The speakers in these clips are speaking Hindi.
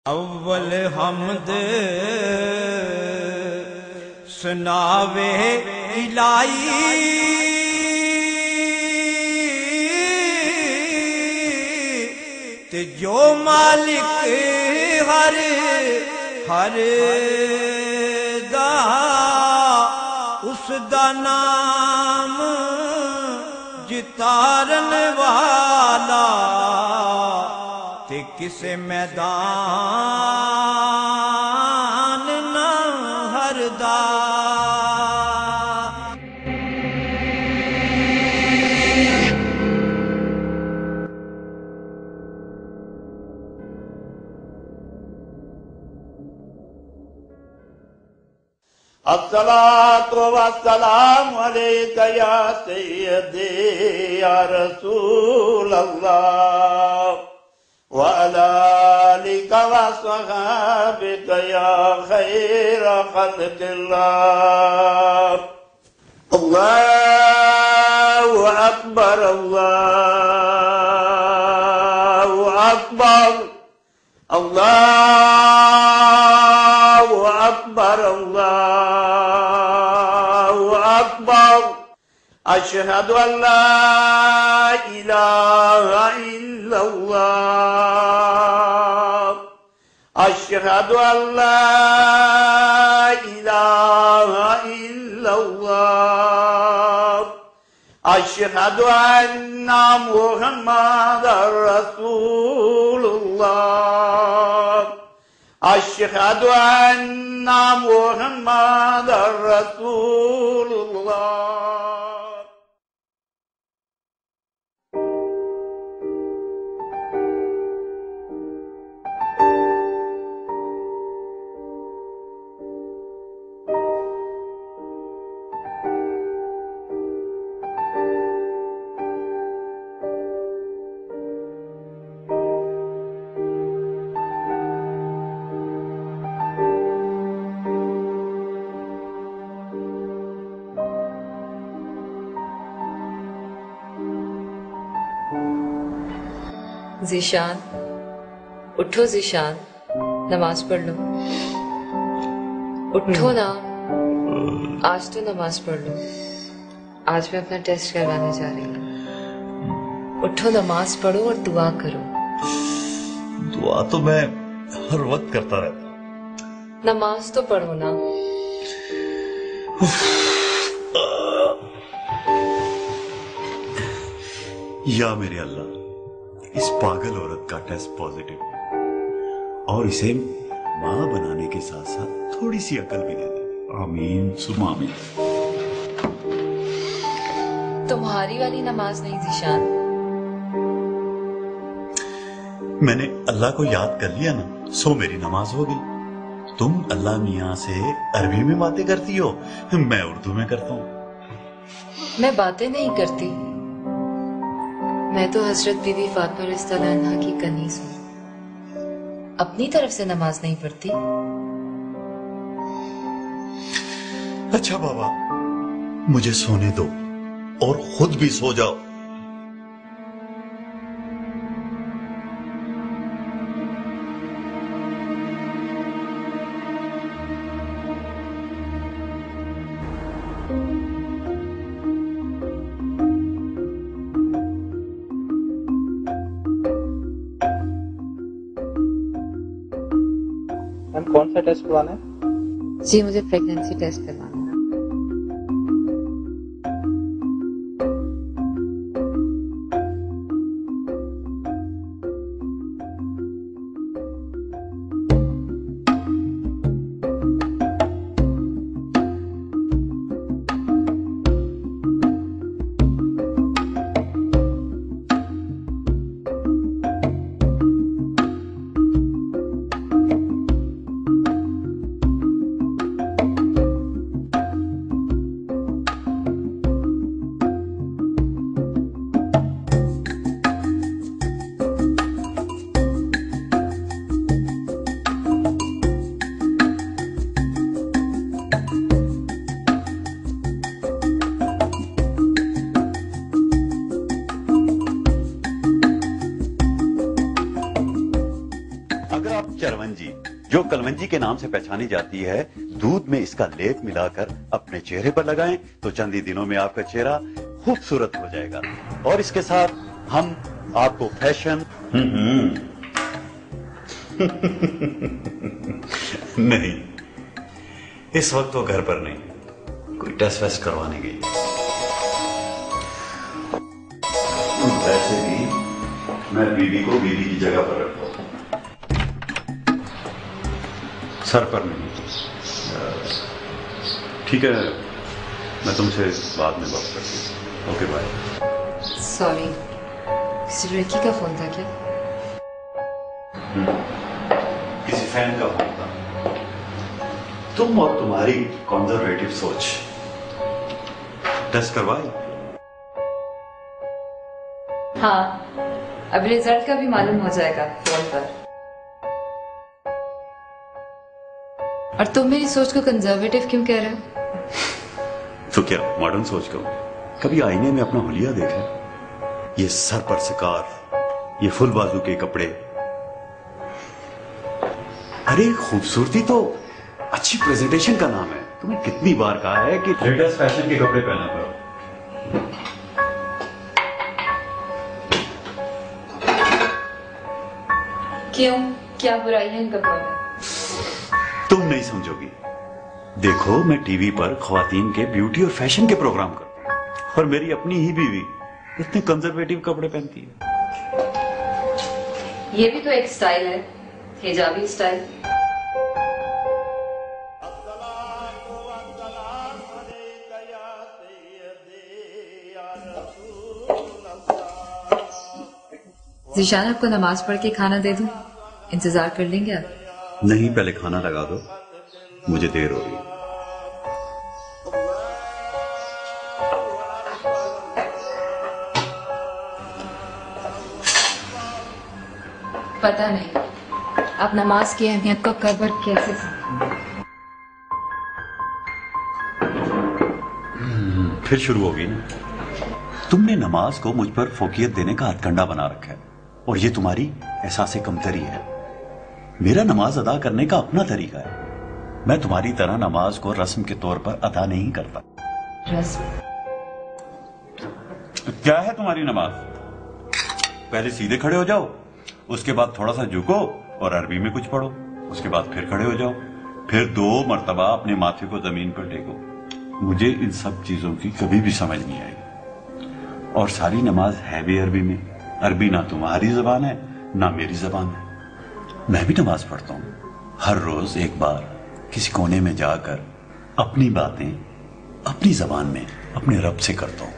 अव्वल हमद सुनावे इलाही ते जो मालिक हर हर दा उसदा नाम जितारन वाला ते किसे मैदान न हरदा। अस्सलातु वस्सलामु अलैका या सय्यदी या रसूल अल्लाह व अला आलिका व अस्हाबिका या खैर खल्क़िल्लाह। अल्लाहु अकबर अल्लाहु अकबर अल्लाहु अकबर अल्लाहु अकबर। अशहदु अल्ला इलाहा इल्लल्लाह अशहदु अल्ला इलाहा इल्लल्लाह अशहदु अन्ना मुहम्मदर रसूलुल्लाह अशहदु अन्ना मुहम्मदर रसूलुल्लाह। ज़ीशान, उठो ज़ीशान, नमाज पढ़ लो। उठो ना, आज तो नमाज पढ़ लो। आज मैं अपना टेस्ट करवाने जा रही हूँ। उठो, नमाज पढ़ो और दुआ करो। दुआ तो मैं हर वक्त करता रहता। नमाज तो पढ़ो ना। या मेरे अल्लाह, इस पागल औरत का टेस्ट पॉजिटिव है और इसे मां बनाने के साथ साथ थोड़ी सी अकल भी दे दे। आमीन सुमा आमीन। तुम्हारी वाली नमाज नहीं ज़ीशान। मैंने अल्लाह को याद कर लिया ना, सो मेरी नमाज हो गई। तुम अल्लाह मियां से अरबी में बातें करती हो, मैं उर्दू में करता हूँ। मैं बातें नहीं करती, मैं तो हजरत बीबी फातिमा रज़ियल्लाहु अन्हा की कनीज हूँ। अपनी तरफ से नमाज नहीं पढ़ती। अच्छा बाबा, मुझे सोने दो और खुद भी सो जाओ। कौन सा टेस्ट करवाना है? जी, मुझे प्रेगनेंसी टेस्ट करवाना है। चरवंजी, जो कलवंजी के नाम से पहचानी जाती है, दूध में इसका लेप मिलाकर अपने चेहरे पर लगाएं तो चंद ही दिनों में आपका चेहरा खूबसूरत हो जाएगा। और इसके साथ हम आपको फैशन नहीं, इस वक्त वो घर पर नहीं, कोई टेस्ट वेस्ट करवाने गई। वैसे भी मैं बीवी को बीवी की जगह पर रखता हूं, सर पर नहीं। ठीक है, मैं तुमसे बाद में बात करती हूँ। Okay bye. सॉरी, किसी लड़की का फोन था क्या? किसी फैन का फोन था। तुम और तुम्हारी कंजर्वेटिव सोच। टेस्ट करवाई? हाँ, अब रिजल्ट का भी मालूम हो जाएगा फोन पर। और तुम मेरी सोच को कंजर्वेटिव क्यों कह रहे हो? तो क्या मॉडर्न सोच को? कभी आईने में अपना हुलिया देखा? ये सर पर सिकार, ये फुल बाजू के कपड़े। अरे खूबसूरती तो अच्छी प्रेजेंटेशन का नाम है। तुम्हें कितनी बार कहा है कि लेटेस्ट फैशन के कपड़े पहना करो। क्यों, क्या बुराई है इन कपड़ों में? तुम नहीं समझोगी। देखो, मैं टीवी पर ख्वातीन के ब्यूटी और फैशन के प्रोग्राम करता हूं, और मेरी अपनी ही बीवी इतने कंजर्वेटिव कपड़े पहनती है। ये भी तो एक स्टाइल है, हिजाबी स्टाइल। जीशान, आपको नमाज पढ़ के खाना दे दूं? इंतजार कर लेंगे आप? नहीं, पहले खाना लगा दो, मुझे देर हो रही है। पता नहीं आप नमाज की अहमियत को कब और कैसे समझेंगे। फिर शुरू होगी ना। तुमने नमाज को मुझ पर फोकियत देने का हथकंडा बना रखा है, और ये तुम्हारी एहसास कमतरी है। मेरा नमाज अदा करने का अपना तरीका है। मैं तुम्हारी तरह नमाज को रस्म के तौर पर अदा नहीं करता। रस्म? क्या है तुम्हारी नमाज? पहले सीधे खड़े हो जाओ, उसके बाद थोड़ा सा झुको और अरबी में कुछ पढ़ो, उसके बाद फिर खड़े हो जाओ, फिर 2 मर्तबा अपने माथे को जमीन पर टेको। मुझे इन सब चीजों की कभी भी समझ नहीं आई। और सारी नमाज है भी अरबी में। अरबी ना तुम्हारी जबान है ना मेरी जबान है। मैं भी नमाज पढ़ता हूं, हर रोज एक बार किसी कोने में जाकर अपनी बातें अपनी जबान में अपने रब से करता हूं।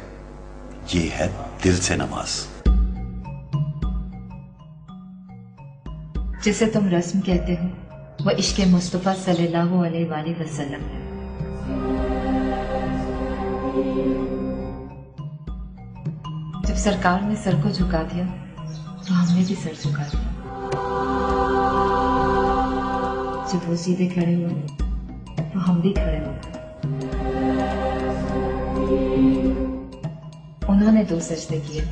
ये है दिल से नमाज। जिसे तुम रस्म कहते हो वो इश्क़ मुस्तफा सल्लल्लाहु अलैहि वसल्लम है। जब सरकार ने सर को झुका दिया तो हमने भी सर झुका दिया। जब वो सीधे खड़े हुए तो हम भी खड़े हो गए। उन्होंने 2 सजदे किए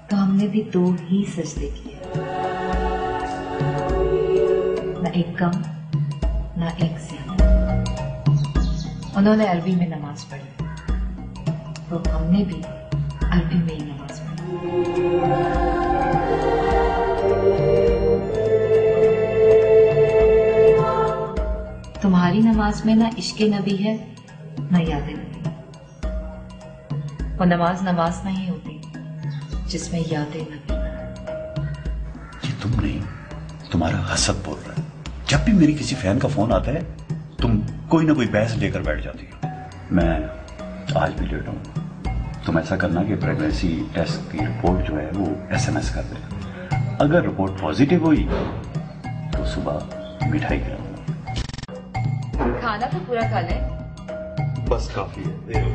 तो हमने भी 2 ही सजदे किए। ना एक कम ना एक ज्यादा। उन्होंने अरबी में नमाज पढ़ी तो हमने भी अरबी में ही नमाज पढ़ी। तुम्हारी नमाज में ना इश्क़े नबी है ना याद नबी। वो नमाज नहीं होती जिसमें याद नबी। ये तुम नहीं, तुम्हारा हसद बोल रहा है। जब भी मेरी किसी फैन का फोन आता है तुम कोई ना कोई बहस लेकर बैठ जाती हो। मैं आज भी लेट हूं। तुम ऐसा करना कि प्रेगनेंसी टेस्ट की रिपोर्ट जो है वो SMS कर दे। अगर रिपोर्ट पॉजिटिव हुई तो सुबह मिठाई खिलाऊंगा। खाना तो पूरा खा लें। बस काफी है, दे दो।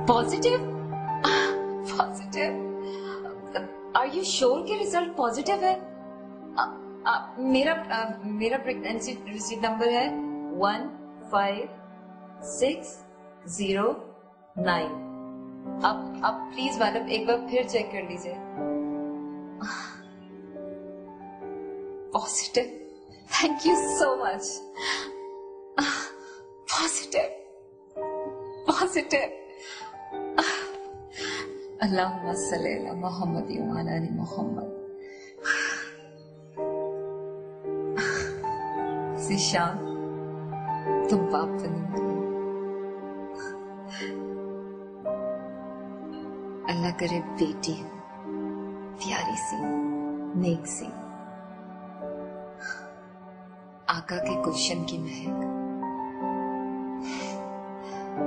Positive? Positive? Are you sure कि रिजल्ट पॉजिटिव है? मेरा प्रेगनेंसी रिसीट नंबर है 15609। आप प्लीज मैडम एक बार फिर चेक कर लीजिए। Positive? Thank you so much. Positive, positive. अल्लाहुम्मा सल्ली अला मुहम्मद व अला आलि मुहम्मद। ज़ीशान, तुम बाप बनी हो। अल्लाह करे बेटी हो, प्यारी सी, नेक सी, आका के गुलशन की महक।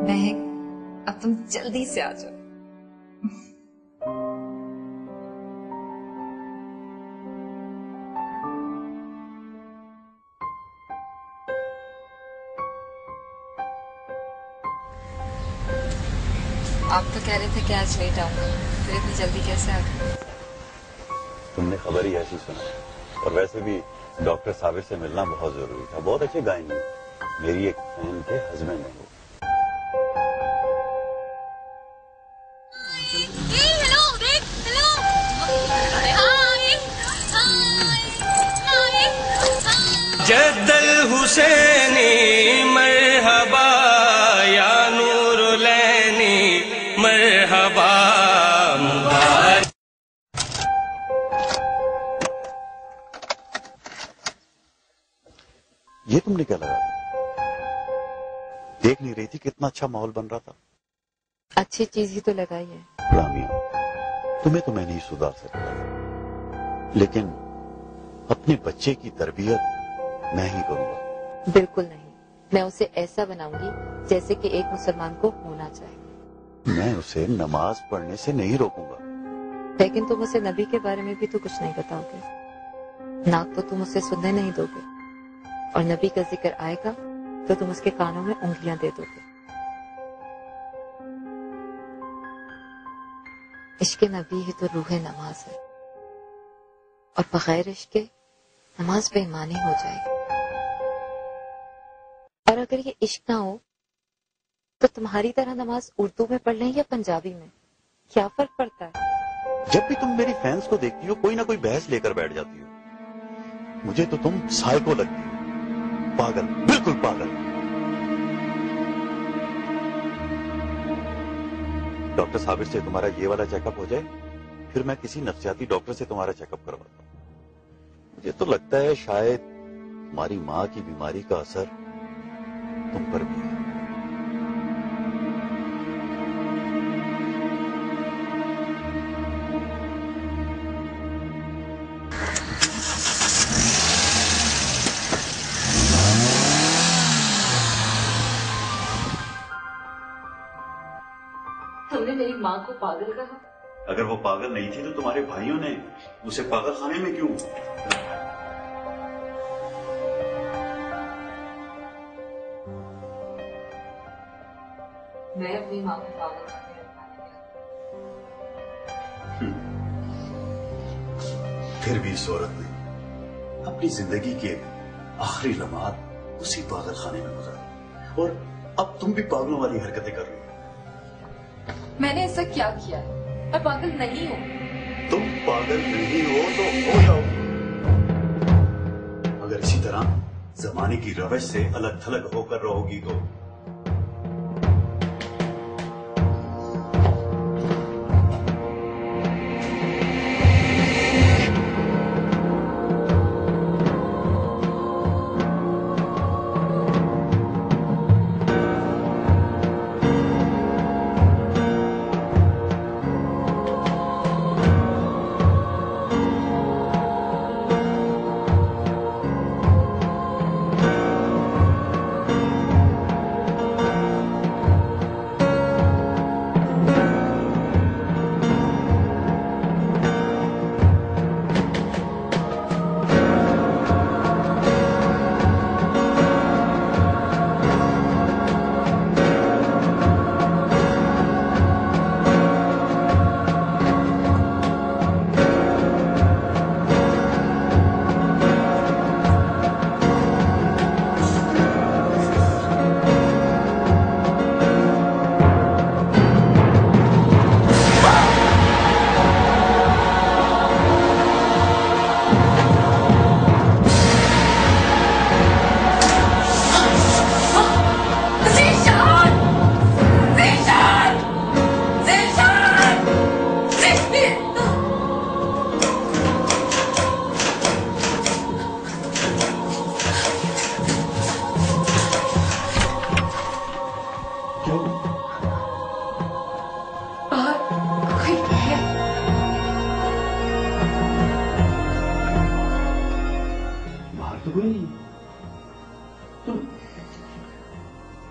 महक, अब तुम जल्दी से आ जाओ। आप तो कह रहे थे कि आज लेट आऊंगा, फिर इतनी जल्दी कैसे आ गए? तुमने खबर ही ऐसी सुना, और वैसे भी डॉक्टर साबिर से मिलना बहुत जरूरी था। बहुत अच्छे गायन है, मेरी एक बहन के हस्बैंड है वो। जद्दल हुसैनी मरहबा या नूर लैनी मरहबा मुबारक। ये तुमने क्या लगा? देख नहीं रही थी कितना अच्छा माहौल बन रहा था? अच्छी चीज ही तो लगाई है। रामिया, तुम्हें तो मैं नहीं सुधार सकता, लेकिन अपने बच्चे की तरबियत मैं ही करूंगा। बिल्कुल नहीं, मैं उसे ऐसा बनाऊंगी जैसे कि एक मुसलमान को होना चाहिए। मैं उसे नमाज पढ़ने से नहीं रोकूंगा। लेकिन तुम उसे नबी के बारे में भी तो कुछ नहीं बताओगे। ना तो तुम उसे सुनने नहीं दोगे, और नबी का जिक्र आएगा तो तुम उसके कानों में उंगलियां दे दोगे। इश्क नबी ही तो रूह नमाज है, और बगैर इश्क के नमाज बेईमानी हो जाएगी। और अगर ये इश्क ना हो तो तुम्हारी तरह नमाज उर्दू में पढ़ लें या पंजाबी में, क्या फर्क पड़ता है? जब भी तुम मेरी फैंस को देखती हो, कोई ना कोई बहस लेकर बैठ जाती हो। मुझे तो तुम साइको लगती हो, पागल, बिल्कुल पागल। डॉक्टर साबिर से तुम्हारा ये वाला चेकअप हो जाए, फिर मैं किसी नफ्सियाती डॉक्टर से तुम्हारा चेकअप करवाता हूं। मुझे तो लगता है शायद तुम्हारी मां की बीमारी का असर तुम पर भी है। तुमने मेरी माँ को पागल कहा? अगर वो पागल नहीं थी तो तुम्हारे भाइयों ने उसे पागल खाने में क्यों? मैं अपनी माँ को पागल फिर भी इस औरत ने अपनी जिंदगी के आखिरी लम्हात उसी पागल खाने में गुजारे, और अब तुम भी पागलों वाली हरकतें कर रही हो। मैंने ऐसा क्या किया है? मैं पागल नहीं हूँ। तुम पागल नहीं हो तो हो जाओ। अगर इसी तरह जमाने की रवश से अलग थलग होकर रहोगी तो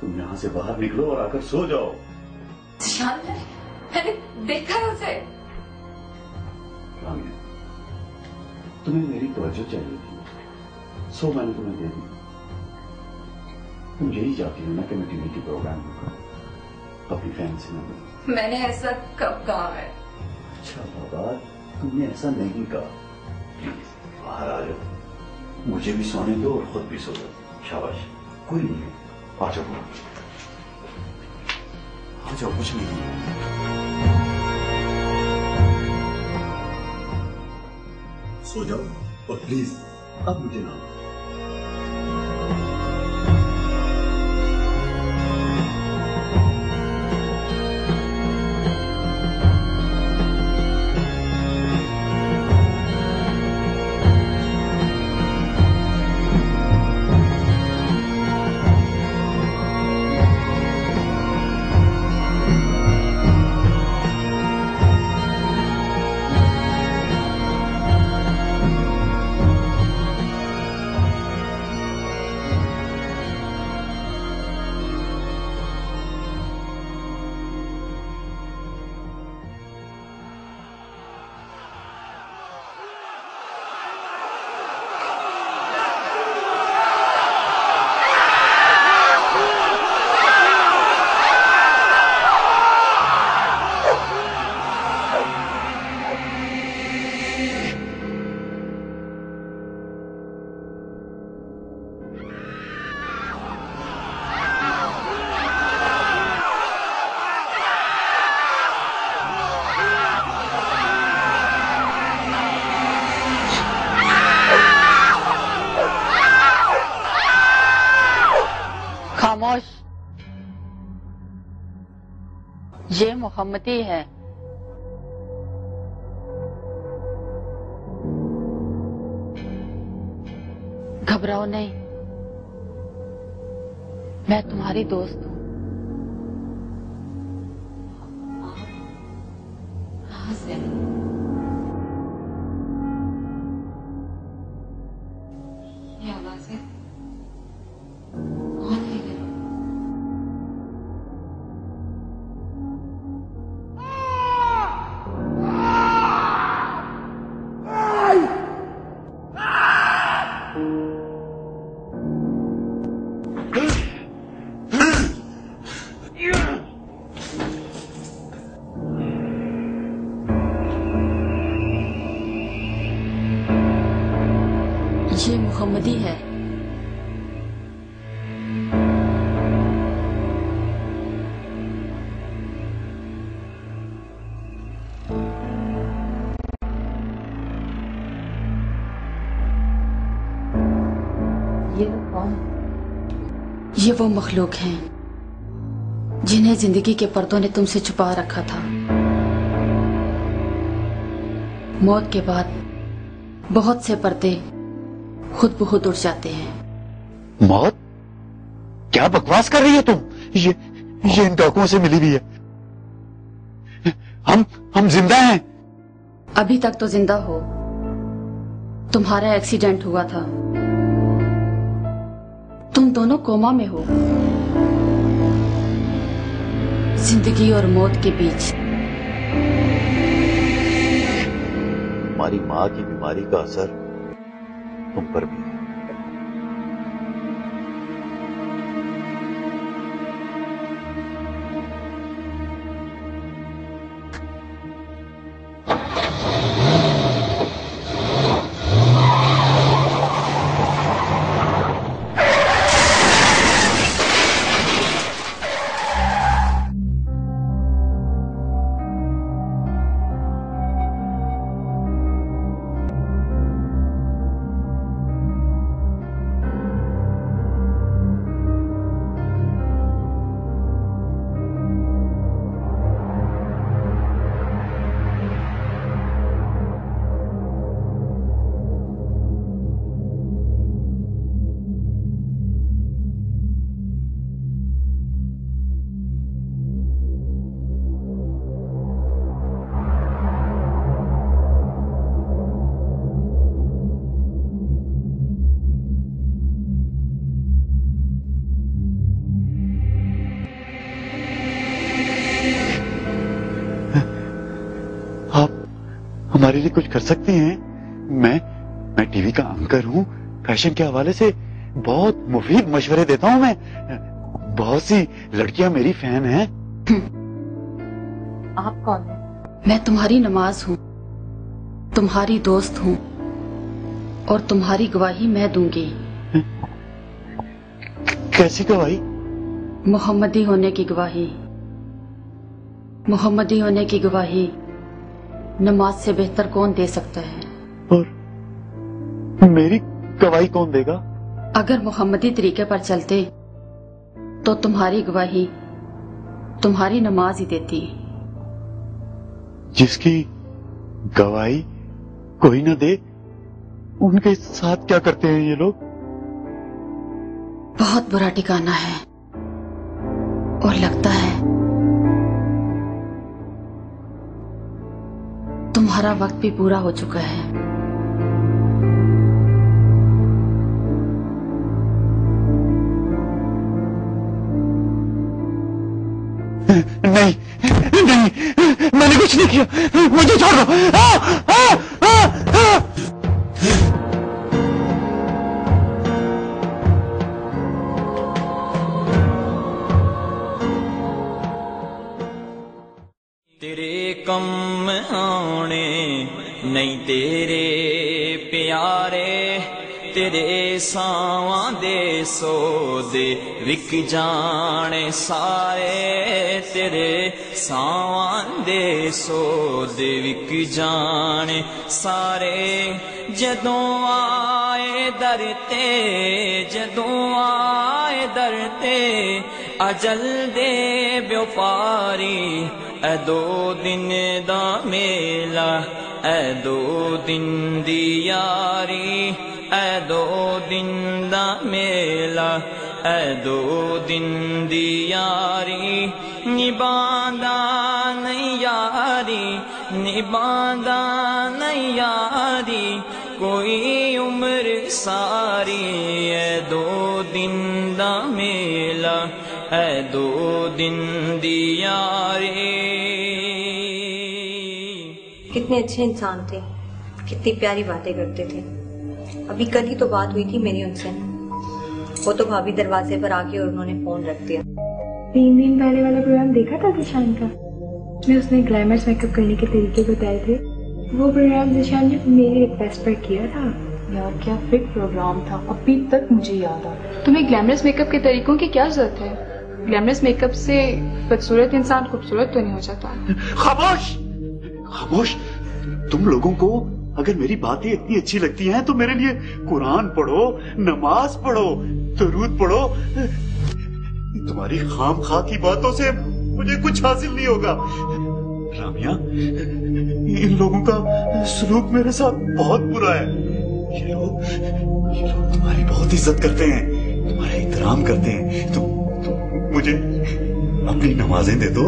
तुम यहां से बाहर निकलो और आकर सो जाओ। शांत है, मैंने देखा है उसे। रामिया, तुम्हें मेरी तवज्जो चाहिए थी, सो मैंने तुम्हें दे दी। तुम यही चाहती हो ना कि मैं टीवी की प्रोग्राम करूं अपनी फैन से ना। मैंने ऐसा कब कहा है? अच्छा बाबा, तुमने ऐसा नहीं कहा। प्लीज बाहर आ जाओ, मुझे भी सोने दो और खुद भी सो जाओ। शाबाश, कोई नहीं है, आ जाओ आ जाओ, कुछ नहीं है। सो जाओ और प्लीज अब मुझे ना। खामोश, ये मोहम्मदी है। घबराओ नहीं, मैं तुम्हारी दोस्त हूँ। कहाँ से? ये आवाज़ें कौन है ये लोग? ये मोहम्मदी है। ये लोग कौन? ये वो मखलूक हैं जिन्हें जिंदगी के पर्दों ने तुमसे छुपा रखा था। मौत के बाद बहुत से पर्दे खुद ब खुद उड़ जाते हैं। मौत? क्या बकवास कर रही हो तुम? ये इन डाकुओं से मिली हुई है। हम जिंदा हैं। अभी तक तो जिंदा हो। तुम्हारा एक्सीडेंट हुआ था, तुम दोनों कोमा में हो, जिंदगी और मौत के बीच। हमारी माँ की बीमारी का असर तुम पर भी है। हमारे लिए कुछ कर सकती हैं? मैं टीवी का एंकर हूँ, फैशन के हवाले से बहुत मुफीद मशवरे देता हूँ मैं। बहुत सी लड़कियां मेरी फैन हैं। आप कौन हैं? मैं तुम्हारी नमाज हूँ, तुम्हारी दोस्त हूँ और तुम्हारी गवाही मैं दूंगी। कैसी गवाही? मोहम्मदी होने की गवाही। मोहम्मदी होने की गवाही नमाज से बेहतर कौन दे सकता है? और मेरी गवाही कौन देगा? अगर मोहम्मदी तरीके पर चलते तो तुम्हारी गवाही तुम्हारी नमाज ही देती। जिसकी गवाही कोई न दे, उनके साथ क्या करते हैं ये लोग? बहुत बुरा ठिकाना है और लगता है तुम्हारा वक्त भी पूरा हो चुका है। नहीं नहीं, मैंने कुछ नहीं किया, मुझे छोड़ दो। तेरे कम आने नहीं तेरे प्यारे, तेरे सावां दे सौदे विक जाने सारे, तेरे सावां दे सौदे विक जाने सारे। जदों आए दर ते, जदों आए दर ते अजल दे व्यापारी, ऐ दो दिन दा मेला, ऐ दो दिन दी यारी, ऐ दो दिन दा मेला, ऐ दो दिन दी यारी। निभांदा नहीं यारी, निभांदा नहीं यारी, कोई उम्र सारी, ऐ दो दिन दा मेला, ऐ दो दिन दी यारी। कितने अच्छे इंसान थे, कितनी प्यारी बातें करते थे। अभी कल ही तो बात हुई थी मेरी उनसे। वो तो भाभी दरवाजे पर आके और उन्होंने फोन रख दिया। 3 दिन पहले वाला प्रोग्राम देखा था जिशान का, जिसमें उसने ग्लैमरस मेकअप करने के तरीके बताए थे। वो प्रोग्राम जिशान ने मेरी रिक्वेस्ट पर किया था। यार क्या फिट प्रोग्राम था, अभी तक मुझे याद आ। तुम्हें ग्लैमरस मेकअप के तरीकों की क्या जरूरत है? ग्लैमरस मेकअप से बदसूरत इंसान खूबसूरत तो नहीं हो जाता। खामोश खामोश। तुम लोगों को अगर मेरी बातें इतनी अच्छी लगती हैं तो मेरे लिए कुरान पढ़ो, नमाज पढ़ो, दरूद पढ़ो। तुम्हारी खाम खा की बातों से मुझे कुछ हासिल नहीं होगा। रामिया, इन लोगों का सलूक मेरे साथ बहुत बुरा है। ये लोग तुम्हारी बहुत इज्जत करते हैं, तुम्हारा एहतराम करते हैं। तुम मुझे अपनी नमाजें दे दो।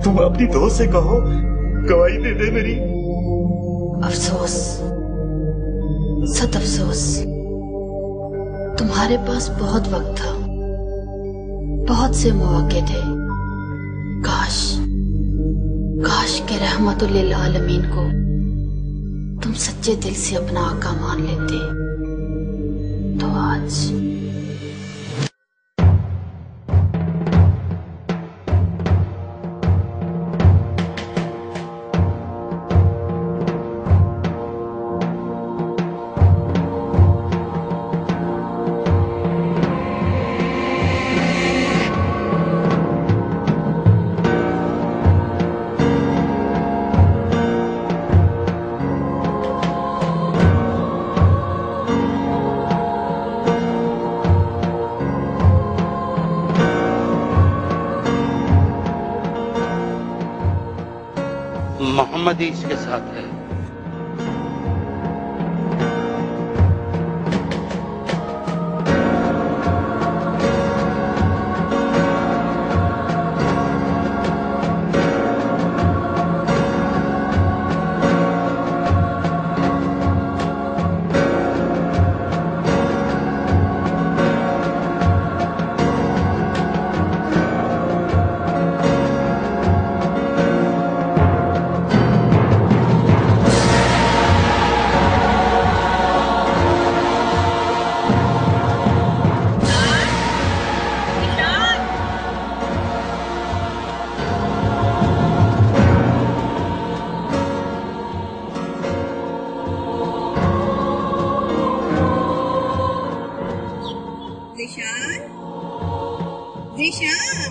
तुम अपनी दोस्त से कहो गवाही दे दे मेरी। अफसोस, सद अफसोस, तुम्हारे पास बहुत वक्त था, बहुत से मौके थे। काश काश के रहमतुल लिल आलमीन को तुम सच्चे दिल से अपना आका मान लेते तो आज मोहम्मद ही इसके साथ है। ज़ीशान, ज़ीशान।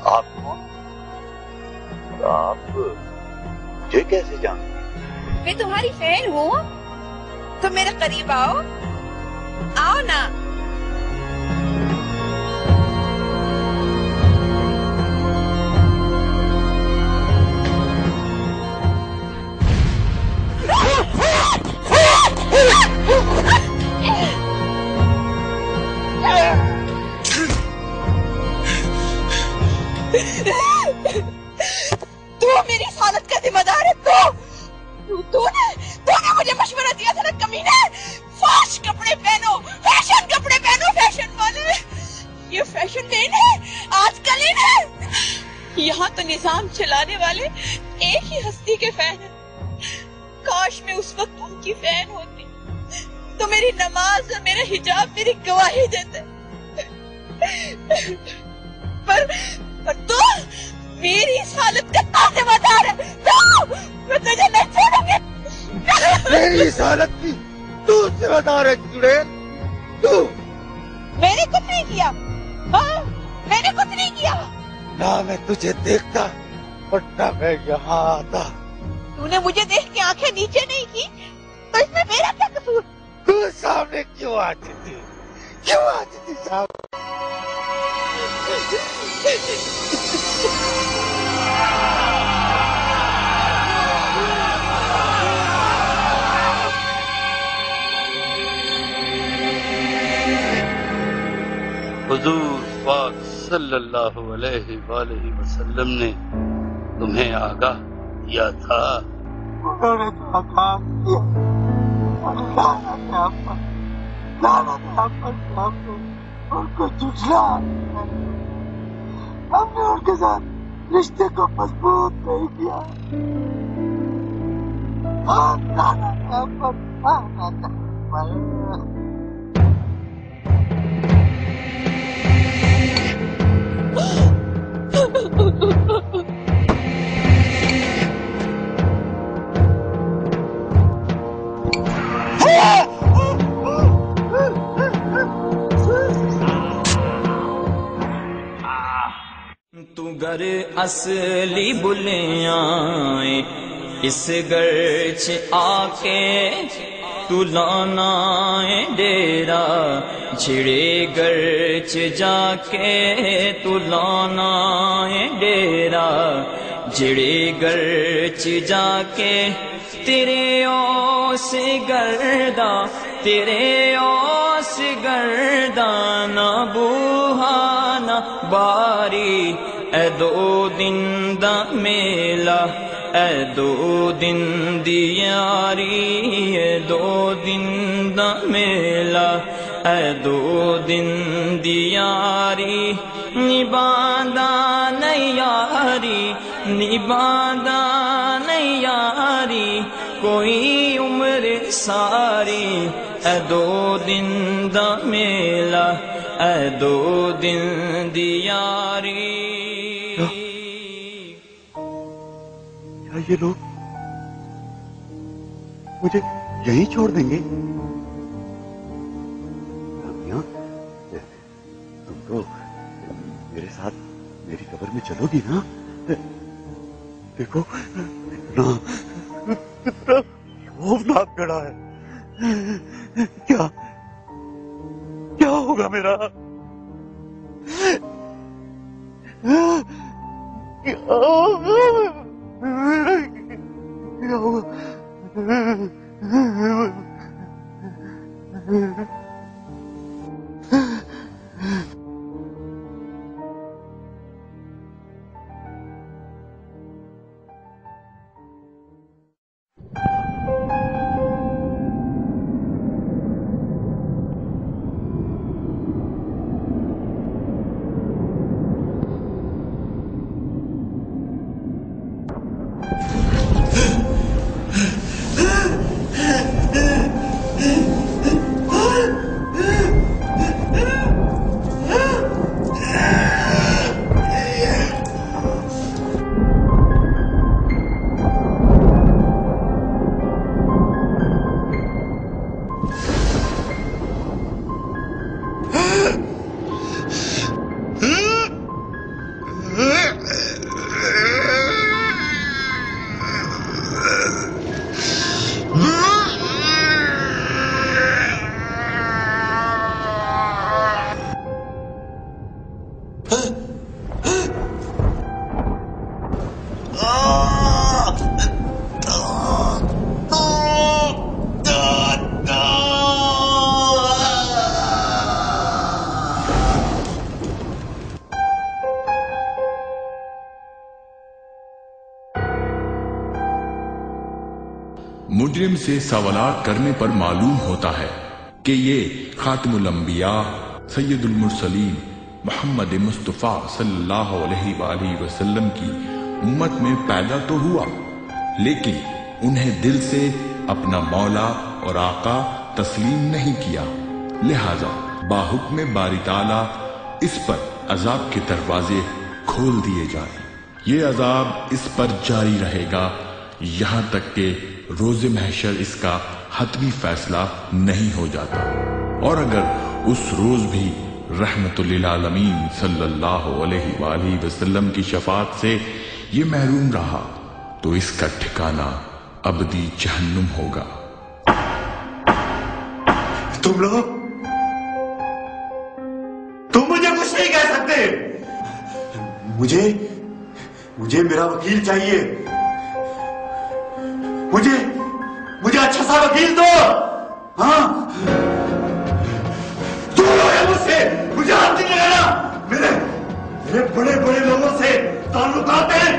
आप कौन? आप मुझे कैसे जानते? मैं तुम्हारी फैन हूँ। तुम मेरे करीब आओ, आओ ना। तू मेरी इस हालत का जिम्मेदार है। तूने मुझे मशवरा दिया था ना कमीने, फाश कपड़े पहनो, फैशन वाले। ये फैशन नहीं है, आजकल ही है। यहाँ तो निजाम चलाने वाले एक ही हस्ती के फैन हैं। काश मैं उस वक्त उनकी फैन होती तो मेरी नमाज और मेरा हिजाब मेरी गवाही देते। पर तू मेरी इस हालत का जिम्मेदार है। मैं तुझे नहीं छोड़ूंगी। मेरी इस हालत की तू जिम्मेदार है चुड़ैल। तू मैंने कुछ नहीं किया। हाँ, मैंने कुछ नहीं किया। ना मैं तुझे देखता और ना मैं यहाँ आता। तूने मुझे देख के आंखें नीचे नहीं की तो इसमें मेरा क्या कसूर? तू सामने क्यों आती थी? क्यों आती थी सामने? हुजूर पाक सल्लल्लाहु अलैहि वसल्लम ने तुम्हें आगाह किया था। उन्होंने तो आगाह किया, उनको झुठला, हमने उनके साथ रिश्ते को मजबूत नहीं किया। तू घर असली बुलियाए इस घर च आके तू लाना है डेरा, छिड़े घर च जाके तू लाना है डेरा, छिड़े घर च जाके तेरे ओस गर्दा, तेरे ओस गर्दा ना बूहाना बारी। ए दो दिन दा मेला, ए दो दिन दी यारी, ए दो दिन दा मेला, ए दो दिन दी यारी। निभांदा नहीं यारी, निभांदा नहीं यारी, कोई उम्र सारी। ए दो दिन दा मेला, ए दो दिन दी यारी। क्या ये लोग मुझे यहीं छोड़ देंगे? रामिया, तुम तो मेरे साथ मेरी कब्र में चलोगी ना? देखो ना, कितना खौफनाक गड़ा है। क्या क्या होगा मेरा? क्या होगा? मुजरिम से सवालात करने पर मालूम होता है कि ये खातिमुल अंबिया सैयदुल मुरसलीन मोहम्मद मुस्तफ़ा सल्लल्लाहु अलैहि वसल्लम की उम्मत में पैदा तो हुआ, लेकिन उन्हें दिल से अपना मौला और आका तस्लीम नहीं किया। लिहाजा बाहुक्म बारी ताला इस पर अजाब के दरवाजे खोल दिए जाए। ये अजाब इस पर जारी रहेगा यहां तक कि रोज़े महशर इसका हतमी फैसला नहीं हो जाता। और अगर उस रोज भी रहमतुल्लिल आलमीन सल्लल्लाहु अलैहि वसल्लम की शफाअत से ये महरूम रहा तो इसका ठिकाना अबदी जहन्नुम होगा। तुम लोग, तुम मुझे कुछ नहीं कह सकते। मुझे मेरा वकील चाहिए। मुझे अच्छा सा वकील दो। हाँ, दूर हो मुझसे, मुझे हाथ नहीं लगाना। मेरे बड़े बड़े लोगों से ताल्लुकात हैं।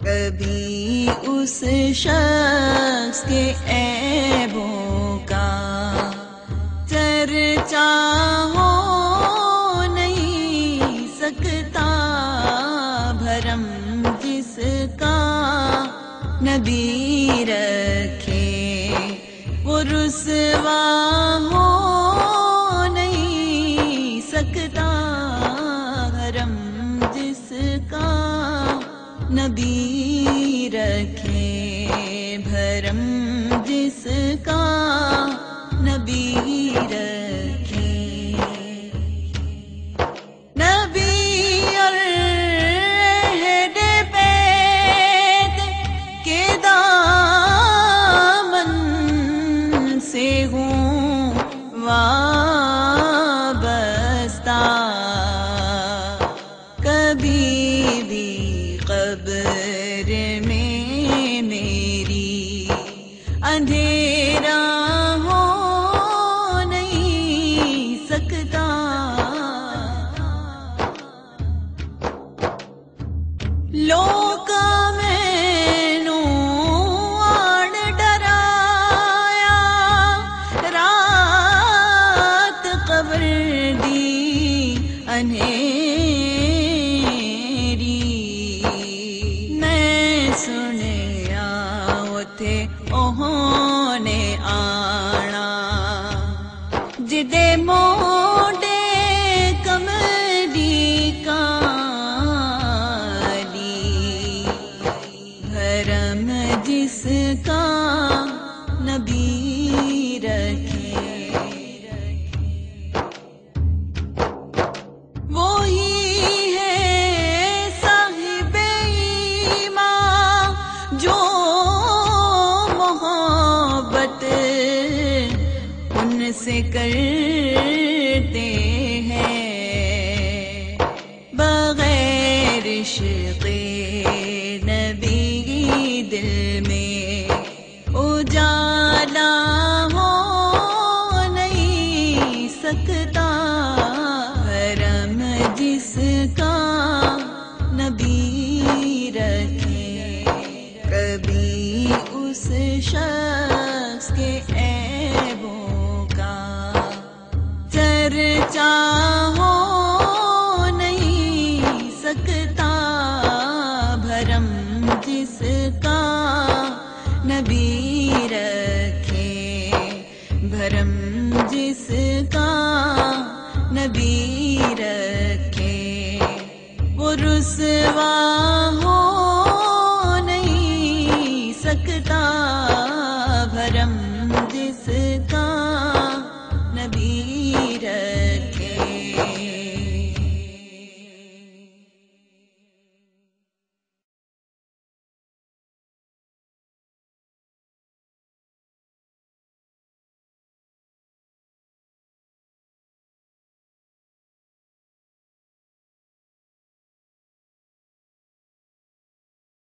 कभी उस शख्स के ऐबों का चर्चा हो नहीं सकता, भरम जिसका नबी रखे वो रुसवा हो नहीं सकता, भरम जिसका नबी रखे, भरम जिसका नबी रखे। नबी और अहले बैत के दामन से हूँ वाबस्ता, कभी भी कब्र में मेरी अंधेरा हो नहीं सकता। लोक मैनू आड़ डराया, रात कब्र दी अंधेरी, ओहोने आना जिदे मोडे कमली काली, भरम जिसका नबी रखे, वो ही है साहिबे ईमान जो उनसे करते हैं, बगैर इश्क़े नबी दिल में उजाला हो नहीं सकता, भरम जिसका नबी रखे, कभी उस शख्स रखे, भरम जिसका नबी रखे, वो रुसवा हो